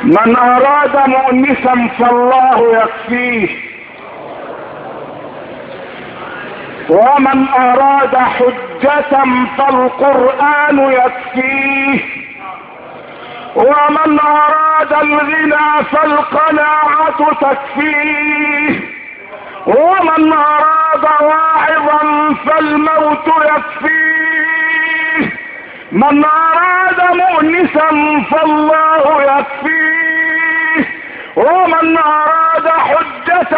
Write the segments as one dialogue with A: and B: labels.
A: من اراد مؤنسا فالله يكفيه، ومن اراد حجة فالقرآن يكفيه، ومن اراد الغنى فالقناعة تكفيه، ومن اراد واعظا فالموت يكفيه، من اراد مؤنسا فالله يكفيه، ومن اراد حجة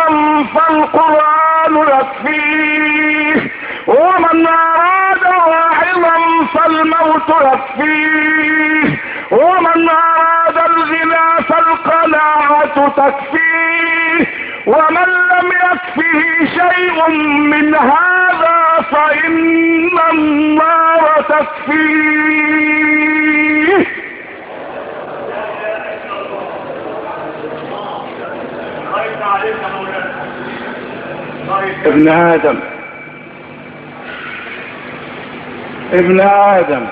A: فالقرآن يكفيه، ومن اراد واعظا فالموت يكفيه، ومن اراد الغنى فالقناعة تكفيه، ومن لم يكفه شيء من هذا فإن النار تكفيه. ابن آدم ابن آدم،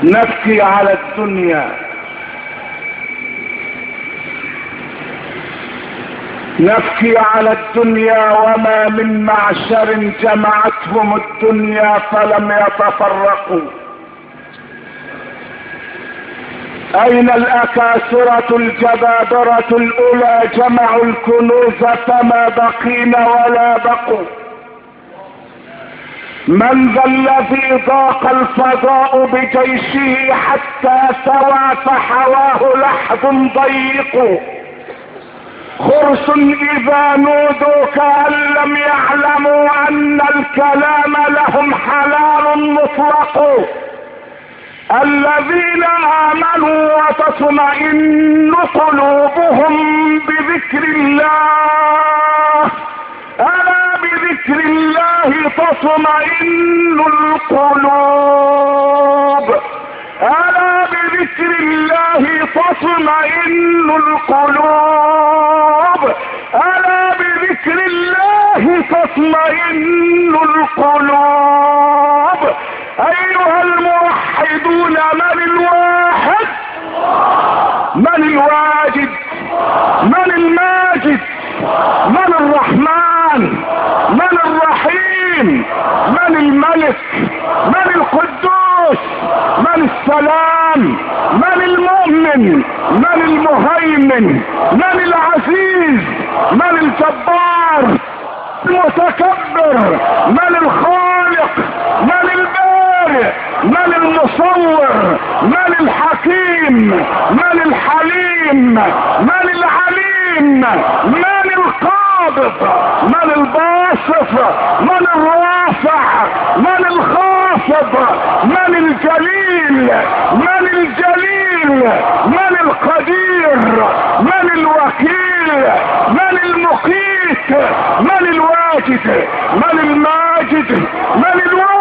A: نبكي على الدنيا، نبكي على الدنيا وما من معشر جمعتهم الدنيا فلم يتفرقوا. اين الاكاسرة الجبابرة الاولى جمعوا الكنوز فما بقين ولا بقوا؟ من ذا الذي ضاق الفضاء بجيشه حتى سوى فحواه لحظ ضيق؟ خرس اذا نودوا كأن لم يعلموا ان الكلام لهم حلال مطلق. الذين امنوا وتطمئن قلوبهم بذكر الله، الا بذكر الله تطمئن القلوب، الا بذكر الله تطمئن القلوب، الا بذكر الله تطمئن القلوب. ايها الموحدون، من الواحد؟ من الواجد؟ من الماجد؟ من الرحمن؟ من الرحيم؟ من الملك؟ من القدوس؟ من السلام؟ من المؤمن؟ من المهيمن؟ من العزيز؟ من الجبار؟ المتكبر؟ من الخالق؟ من البارئ؟ من المصور؟ من الحكيم؟ من الحليم؟ من العليم؟ من القابض؟ من الباسط؟ من الرافع؟ من الخافض؟ من الجليل؟ من الجليل؟ من القدير؟ من الوكيل؟ من المقيت؟ من الواجد؟ من الماجد؟ من الواجد؟